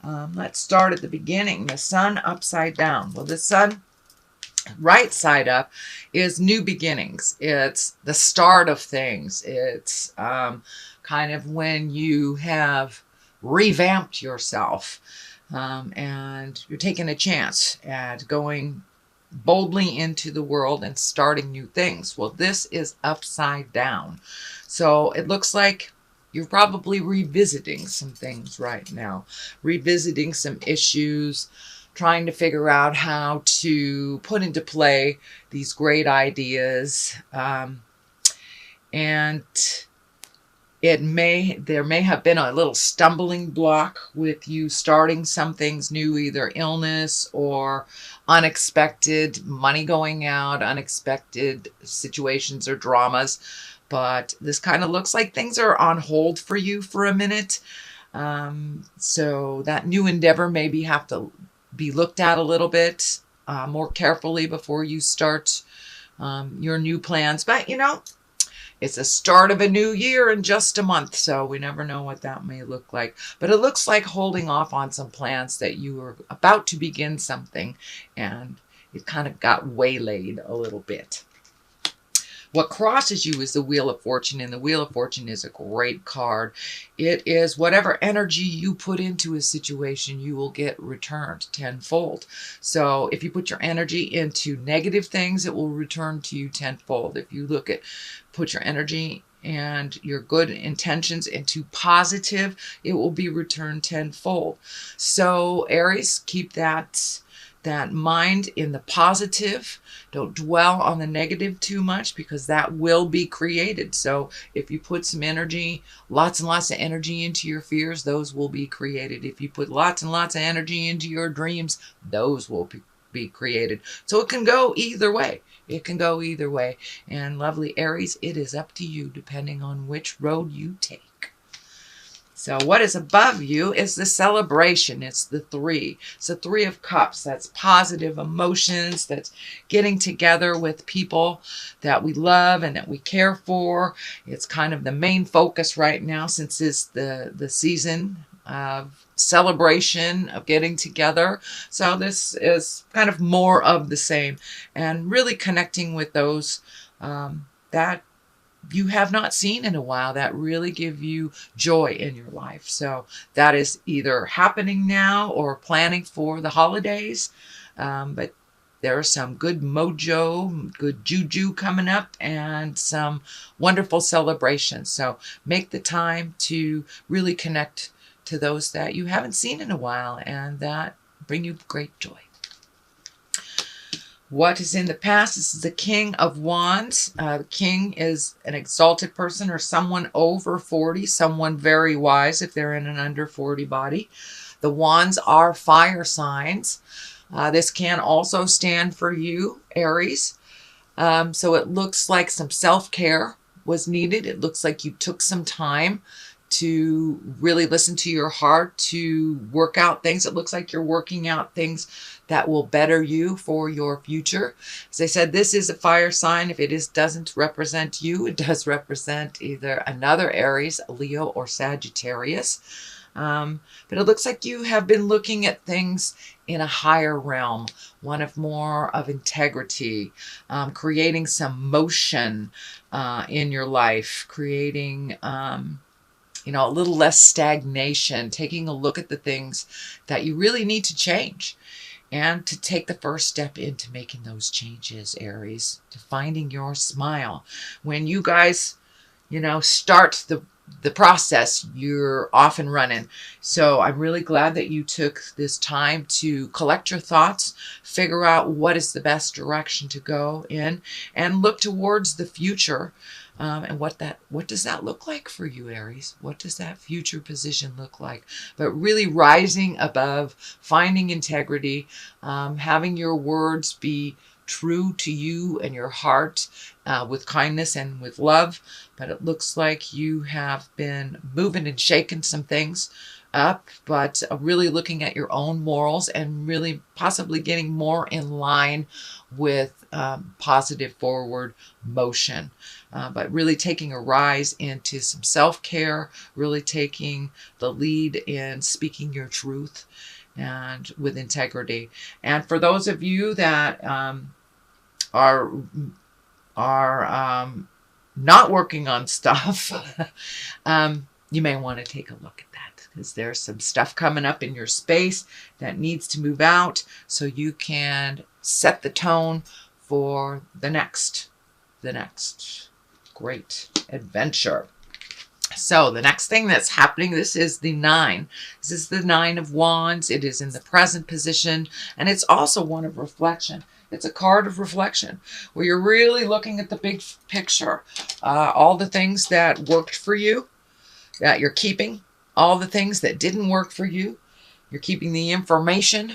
Let's start at the beginning. The sun upside down. Well, the sun right side up is new beginnings. It's the start of things. It's kind of when you have revamped yourself, and you're taking a chance at going boldly into the world and starting new things. Well, this is upside down. So it looks like you're probably revisiting some things right now, revisiting some issues, trying to figure out how to put into play these great ideas. And there may have been a little stumbling block with you starting some things new, either illness or unexpected money going out, unexpected situations or dramas. But this kind of looks like things are on hold for you for a minute. So that new endeavor maybe have to be looked at a little bit more carefully before you start your new plans. But it's the start of a new year in just a month, so we never know what that may look like. But it looks like holding off on some plans that you are about to begin something, and it kind of got waylaid a little bit. What crosses you is the Wheel of Fortune, and the Wheel of Fortune is a great card. It is whatever energy you put into a situation, you will get returned tenfold. So if you put your energy into negative things, it will return to you tenfold. If you put your energy and your good intentions into positive, it will be returned tenfold. So Aries, keep that mind in the positive. Don't dwell on the negative too much, because that will be created. So if you put some energy, lots and lots of energy into your fears, those will be created. If you put lots and lots of energy into your dreams, those will be created. So it can go either way. It can go either way. And lovely Aries, it is up to you depending on which road you take. So what is above you is the celebration. It's the 3. It's the 3 of Cups. That's positive emotions. That's getting together with people that we love and that we care for. It's kind of the main focus right now, since it's the season of celebration, of getting together. So this is kind of more of the same, and really connecting with those that you have not seen in a while, that really give you joy in your life. So that is either happening now or planning for the holidays. But there's some good mojo, good juju coming up, and some wonderful celebrations. So make the time to really connect to those that you haven't seen in a while and that bring you great joy. What is in the past? This is the King of Wands. The King is an exalted person or someone over 40, someone very wise if they're in an under 40 body. The Wands are fire signs. This can also stand for you, Aries. So it looks like some self-care was needed. It looks like you took some time to really listen to your heart, to work out things. It looks like you're working out things that will better you for your future. As I said, this is a fire sign. If it doesn't represent you, it does represent either another Aries, Leo, or Sagittarius. But it looks like you have been looking at things in a higher realm, one of more of integrity, creating some motion in your life, creating a little less stagnation, taking a look at the things that you really need to change, and to take the first step into making those changes, Aries, to finding your smile. When you guys, start the process, you're off and running. So I'm really glad that you took this time to collect your thoughts, figure out what is the best direction to go in, and look towards the future. And what does that look like for you, Aries? What does that future position look like? But really rising above, finding integrity, having your words be true to you and your heart, with kindness and with love. But it looks like you have been moving and shaking some things up, but really looking at your own morals and really possibly getting more in line with positive forward motion. But really taking a rise into some self-care, really taking the lead in speaking your truth and with integrity. And for those of you that are not working on stuff, you may want to take a look at that, because there's some stuff coming up in your space that needs to move out so you can set the tone for the next great adventure. So the next thing that's happening, this is the 9. This is the 9 of Wands. It is in the present position, and it's also one of reflection. It's a card of reflection where you're really looking at the big picture. All the things that worked for you, that you're keeping. All the things that didn't work for you, you're keeping the information.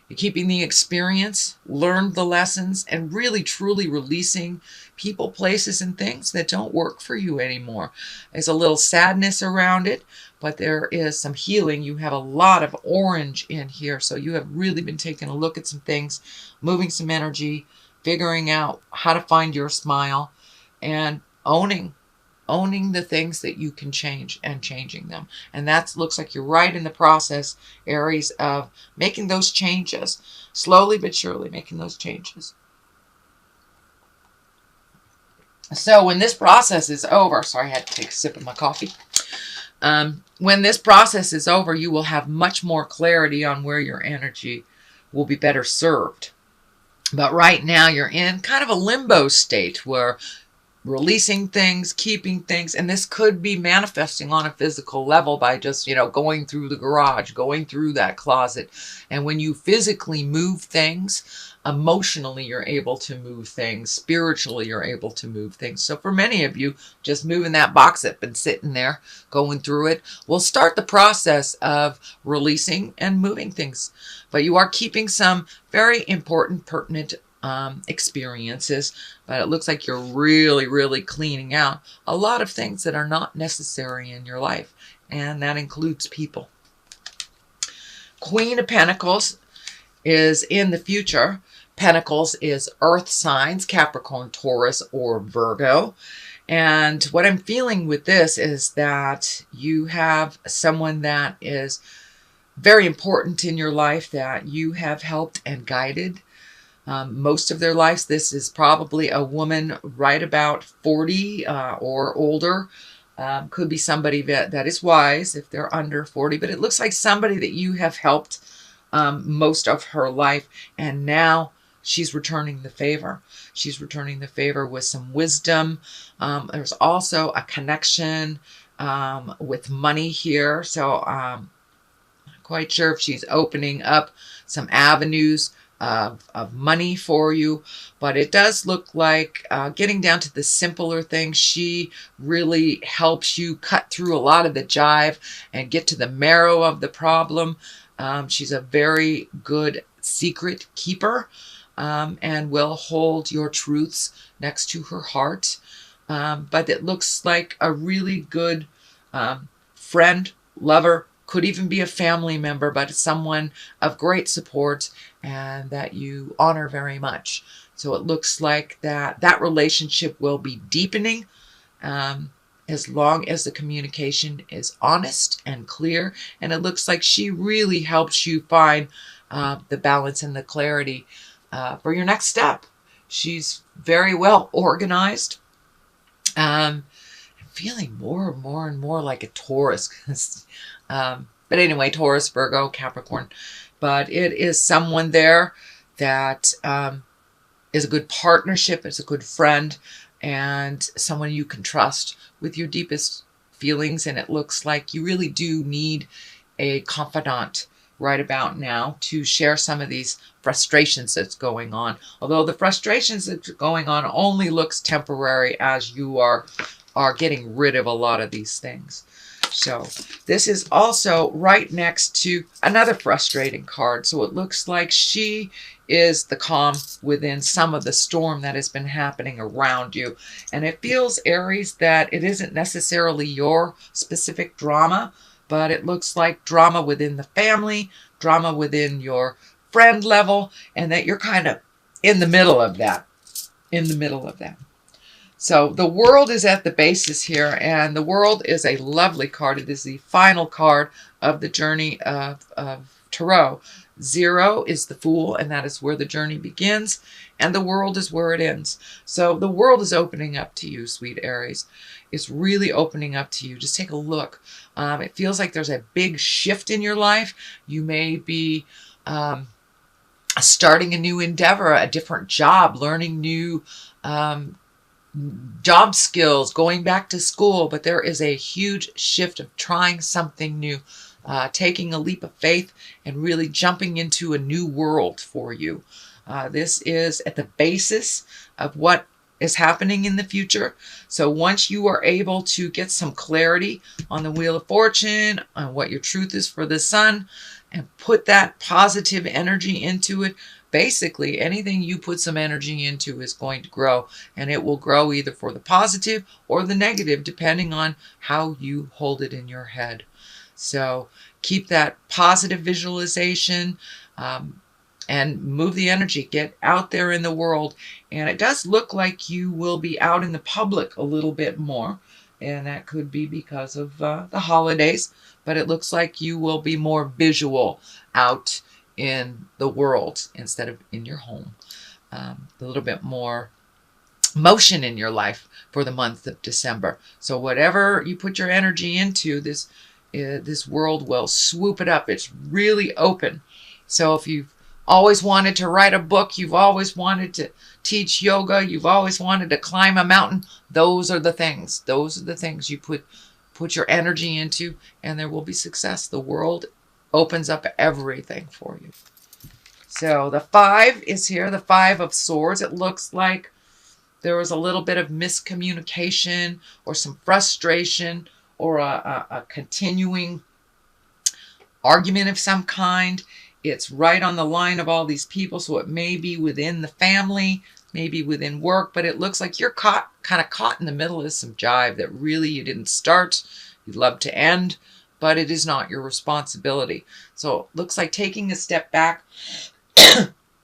You're keeping the experience, learned the lessons, and really truly releasing people, places, and things that don't work for you anymore. There's a little sadness around it, but there is some healing. You have a lot of orange in here, so you have really been taking a look at some things, moving some energy, figuring out how to find your smile, and owning the things that you can change and changing them. And that looks like you're right in the process, Aries, of making those changes. Slowly but surely making those changes. So when this process is over, sorry, I had to take a sip of my coffee. When this process is over, you will have much more clarity on where your energy will be better served. But right now you're in kind of a limbo state where releasing things, keeping things, and this could be manifesting on a physical level by just, going through the garage, going through that closet. And when you physically move things, emotionally you're able to move things, spiritually you're able to move things. So for many of you, just moving that box that's been sitting there, going through it, will start the process of releasing and moving things. But you are keeping some very important, pertinent experiences, but it looks like you're really, really cleaning out a lot of things that are not necessary in your life, and that includes people. Queen of Pentacles is in the future. Pentacles is earth signs, Capricorn, Taurus, or Virgo. And what I'm feeling with this is that you have someone that is very important in your life that you have helped and guided most of their lives. This is probably a woman right about 40 or older. Could be somebody that is wise if they're under 40, but it looks like somebody that you have helped most of her life, and now she's returning the favor. She's returning the favor with some wisdom. There's also a connection with money here, so I'm not quite sure if she's opening up some avenues of money for you, but it does look like getting down to the simpler things. She really helps you cut through a lot of the jive and get to the marrow of the problem. She's a very good secret keeper and will hold your truths next to her heart. But it looks like a really good friend, lover, could even be a family member, but someone of great support and that you honor very much. So it looks like that relationship will be deepening as long as the communication is honest and clear. And it looks like she really helps you find the balance and the clarity for your next step. She's very well organized. I'm feeling more and more like a Taurus. But anyway, Taurus, Virgo, Capricorn. But it is someone there that is a good partnership, is a good friend, and someone you can trust with your deepest feelings. And it looks like you really do need a confidant right about now to share some of these frustrations that's going on. Although the frustrations that's going on only looks temporary as you are getting rid of a lot of these things. So this is also right next to another frustrating card. So it looks like she is the calm within some of the storm that has been happening around you. And it feels, Aries, that it isn't necessarily your specific drama, but it looks like drama within the family, drama within your friend level, and that you're kind of in the middle of that. In the middle of that. So the world is at the basis here, and the world is a lovely card. It is the final card of the journey of Tarot. 0 is the Fool, and that is where the journey begins, and the world is where it ends. So the world is opening up to you, sweet Aries. It's really opening up to you. Just take a look. It feels like there's a big shift in your life. You may be starting a new endeavor, a different job, learning new job skills, going back to school, but there is a huge shift of trying something new, taking a leap of faith and really jumping into a new world for you. This is at the basis of what is happening in the future. So once you are able to get some clarity on the Wheel of Fortune, on what your truth is for the sun, and put that positive energy into it, basically anything you put some energy into is going to grow, and it will grow either for the positive or the negative, depending on how you hold it in your head. So keep that positive visualization, and move the energy. Get out there in the world. And it does look like you will be out in the public a little bit more, and that could be because of the holidays, but it looks like you will be more visual out in the world instead of in your home. A little bit more motion in your life for the month of December. So whatever you put your energy into, this world will swoop it up. It's really open. So if you've always wanted to write a book, you've always wanted to teach yoga, you've always wanted to climb a mountain, those are the things. Those are the things you put your energy into, and there will be success. The world opens up everything for you. So the 5 is here, the 5 of Swords. It looks like there was a little bit of miscommunication or some frustration or a continuing argument of some kind. It's right on the line of all these people, so it may be within the family, maybe within work, but it looks like you're kind of caught in the middle of some jive that really you didn't start, you'd love to end, but it is not your responsibility. So it looks like taking a step back,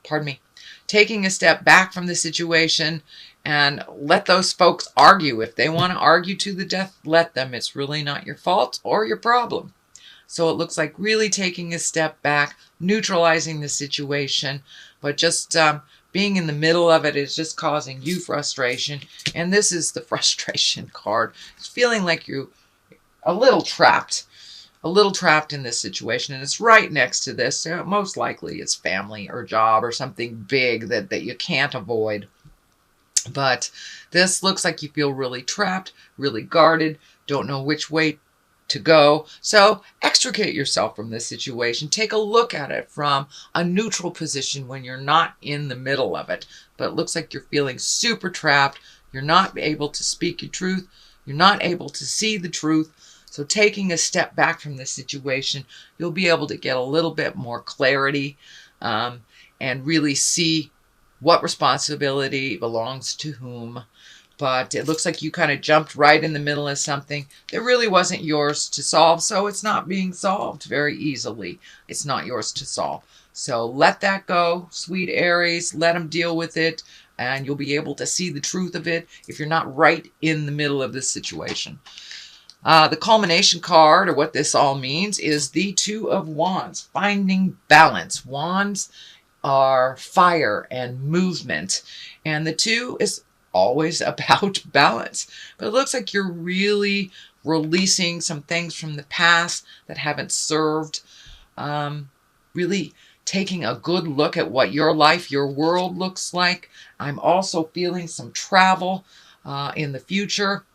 pardon me, taking a step back from the situation and let those folks argue. If they want to argue to the death, let them. It's really not your fault or your problem. So it looks like really taking a step back, neutralizing the situation, but just being in the middle of it is just causing you frustration. And this is the frustration card. It's feeling like you're a little trapped in this situation. And it's right next to this. So most likely it's family or job or something big that you can't avoid. But this looks like you feel really trapped, really guarded, don't know which way to go. So extricate yourself from this situation. Take a look at it from a neutral position when you're not in the middle of it. But it looks like you're feeling super trapped. You're not able to speak your truth. You're not able to see the truth. So taking a step back from this situation, you'll be able to get a little bit more clarity and really see what responsibility belongs to whom. But it looks like you kind of jumped right in the middle of something that really wasn't yours to solve. So it's not being solved very easily. It's not yours to solve. So let that go, sweet Aries. Let them deal with it. And you'll be able to see the truth of it if you're not right in the middle of this situation. The culmination card, or what this all means, is the 2 of Wands. Finding balance. Wands are fire and movement. And the 2 is always about balance. But it looks like you're really releasing some things from the past that haven't served. Really taking a good look at what your life, your world looks like. I'm also feeling some travel in the future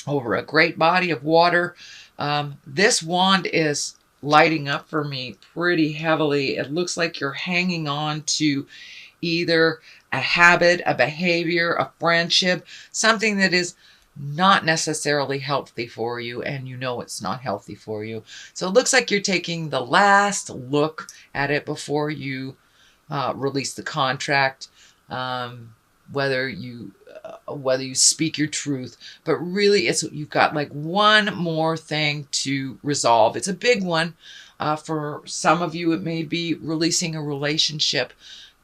over a great body of water. This wand is lighting up for me pretty heavily. It looks like you're hanging on to either a habit, a behavior, a friendship, something that is not necessarily healthy for you, and you know it's not healthy for you. So it looks like you're taking the last look at it before you release the contract, whether you whether you speak your truth, but really you've got like one more thing to resolve. It's a big one. For some of you, it may be releasing a relationship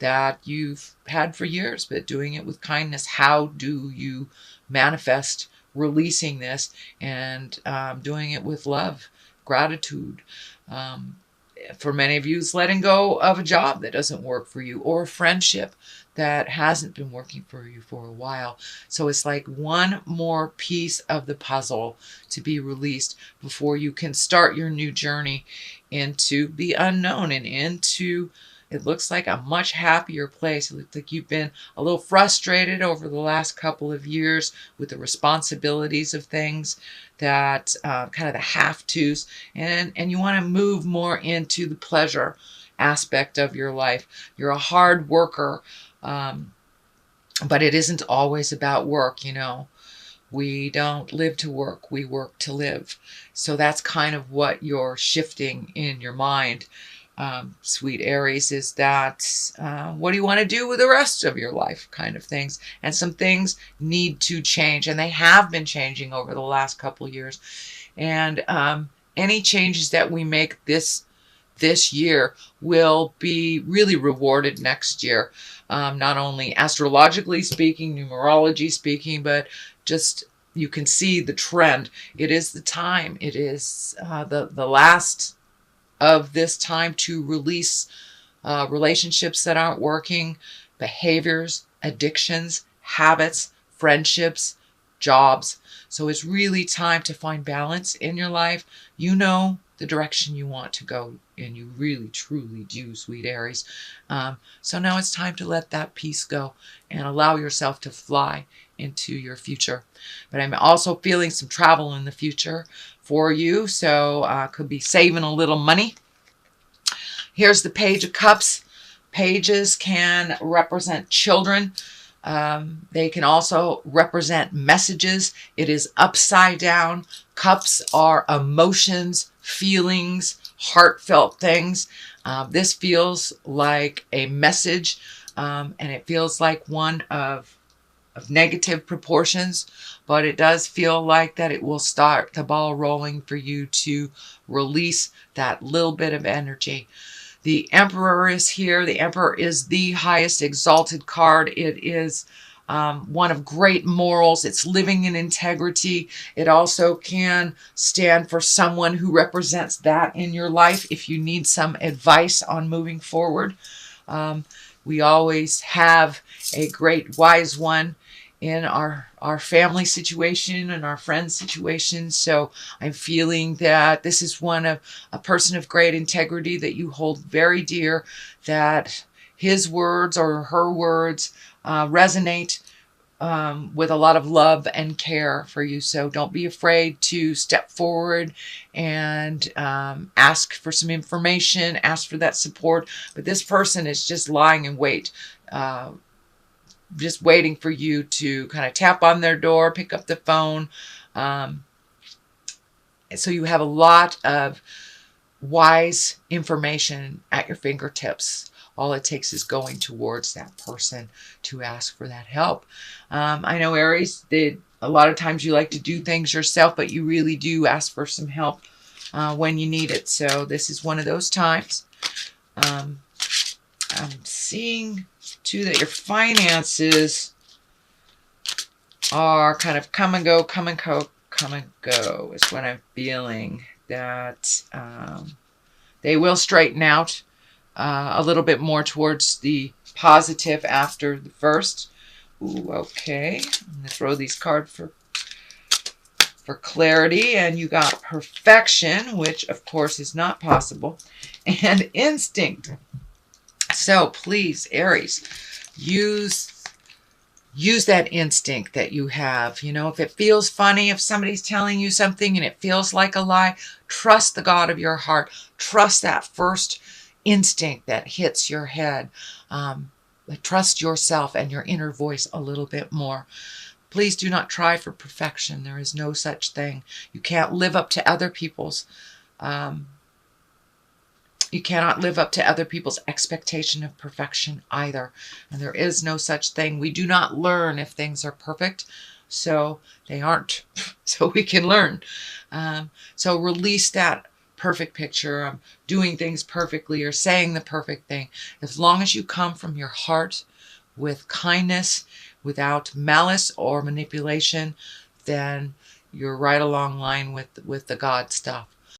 that you've had for years, but doing it with kindness. How do you manifest releasing this and doing it with love, gratitude? For many of you, it's letting go of a job that doesn't work for you, or a friendship that hasn't been working for you for a while. So it's like one more piece of the puzzle to be released before you can start your new journey into the unknown and into, it looks like, a much happier place. It looks like you've been a little frustrated over the last couple of years with the responsibilities of things, that kind of the have-tos, and you want to move more into the pleasure aspect of your life. You're a hard worker, but it isn't always about work, you know. We don't live to work, we work to live. So that's kind of what you're shifting in your mind, sweet Aries, is that what do you want to do with the rest of your life kind of things. And some things need to change, and they have been changing over the last couple of years. And any changes that we make this year will be really rewarded next year. Not only astrologically speaking, numerology speaking, but just you can see the trend. It is the time. It is the last of this time to release relationships that aren't working, behaviors, addictions, habits, friendships, jobs. So it's really time to find balance in your life. You know the direction you want to go, and you really truly do, sweet Aries. So now it's time to let that piece go and allow yourself to fly into your future. But I'm also feeling some travel in the future for you, so could be saving a little money. Here's the Page of Cups. Pages can represent children. They can also represent messages. It is upside down. Cups are emotions, feelings, heartfelt things. This feels like a message, and it feels like one of negative proportions, but it does feel like that it will start the ball rolling for you to release that little bit of energy. The Emperor is here. The Emperor is the highest exalted card. It is one of great morals. It's living in integrity. It also can stand for someone who represents that in your life if you need some advice on moving forward. We always have a great wise one in our family situation and our friends situation. So I'm feeling that this is a person of great integrity that you hold very dear, that his words or her words resonate with a lot of love and care for you. So don't be afraid to step forward and ask for some information, ask for that support. But this person is just lying in wait, just waiting for you to kind of tap on their door, pick up the phone. So you have a lot of wise information at your fingertips. All it takes is going towards that person to ask for that help. I know, Aries, that a lot of times you like to do things yourself, but you really do ask for some help when you need it. So this is one of those times. I'm seeing too that your finances are kind of come and go, come and go, come and go is what I'm feeling. That they will straighten out a little bit more towards the positive after the first. Ooh, okay. I'm going to throw these cards for clarity. And you got perfection, which of course is not possible, and instinct. So please, Aries, use that instinct that you have. You know, if it feels funny, if somebody's telling you something and it feels like a lie, trust the God of your heart. Trust that first instinct that hits your head. Trust yourself and your inner voice a little bit more. Please do not try for perfection. There is no such thing. You can't live up to other people's You cannot live up to other people's expectation of perfection either. And there is no such thing. We do not learn if things are perfect. So they aren't. So we can learn. So release that perfect picture of doing things perfectly or saying the perfect thing. As long as you come from your heart with kindness, without malice or manipulation, then you're right along line with the God stuff.